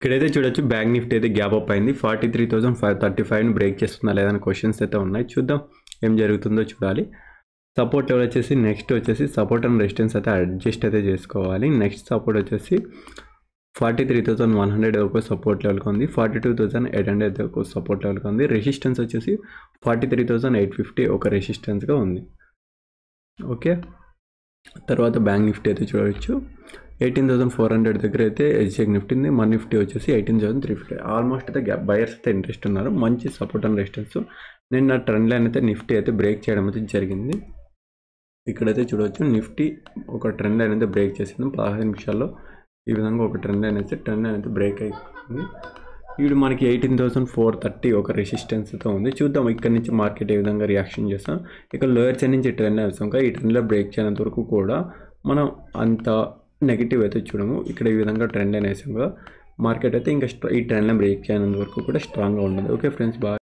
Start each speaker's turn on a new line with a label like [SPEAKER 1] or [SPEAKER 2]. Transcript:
[SPEAKER 1] ఇక్కడైతే చూడొచ్చు bank Nifty అయితే గ్యాప్ అప్ అయింది 43,535 బ్రేక్ చేస్తుందా లేదని క్వశ్చన్స్ అయితే ఉన్నాయి. చూద్దాం ఏం జరుగుతుందో చూడాలి. సపోర్ట్ లెవెల్ వచ్చేసి నెక్స్ట్ వచ్చేసి సపోర్ట్ అండ్ రెసిస్టెన్స్ అయితే అడ్జస్ట్ అయితే చేసుకోవాలి. నెక్స్ట్ సపోర్ట్ వచ్చేసి 43,100 ఒక సపోర్ట్ లెవెల్కి ఉంది, 42,800 ఒక సపోర్ట్ లెవెల్కి ఉంది. రెసిస్టెన్స్ వచ్చేసి 43,850 ఒక రెసిస్టెన్స్గా ఉంది. ఓకే, తర్వాత బ్యాంక్ నిఫ్టీ అయితే చూడవచ్చు 18,400 దగ్గర అయితే ఎస్జెక్ నిఫ్టీ ఉంది. మన నిఫ్టీ వచ్చేసి 18,350. ఆల్మోస్ట్ అయితే బయర్స్ అయితే ఇంట్రెస్ట్ ఉన్నారు. మంచి సపోర్ట్ అండ్ రెసిస్టెన్స్. నిన్న ట్రెండ్ లైన్ అయితే నిఫ్టీ అయితే బ్రేక్ చేయడం అయితే జరిగింది. ఇక్కడైతే చూడవచ్చు నిఫ్టీ ఒక ట్రెండ్ లైన్ అయితే బ్రేక్ చేసింది 15 నిమిషాల్లో. ఈ విధంగా ఒక ట్రెండ్ లైన్ అయితే బ్రేక్ అయిపోయింది. ఇప్పుడు మనకి 18,430 ఒక రెసిస్టెన్స్తో ఉంది. చూద్దాం ఇక్కడ నుంచి మార్కెట్ ఏ విధంగా రియాక్షన్ చేస్తాం. ఇక్కడ లోయర్ సైడ్ నుంచి ట్రెండ్ లైన్ వస్తాం. ఈ ట్రెండ్లో బ్రేక్ చేయనంత వరకు కూడా మనం అంత నెగిటివ్ అయితే చూడము. ఇక్కడ ఈ విధంగా ట్రెండ్ లైన్ వేసాం కదా, మార్కెట్ అయితే ఇంకా ఈ ట్రెండ్ లైన్ బ్రేక్ చేయనంత వరకు కూడా స్ట్రాంగ్గా ఉంటుంది. Okay friends, bye.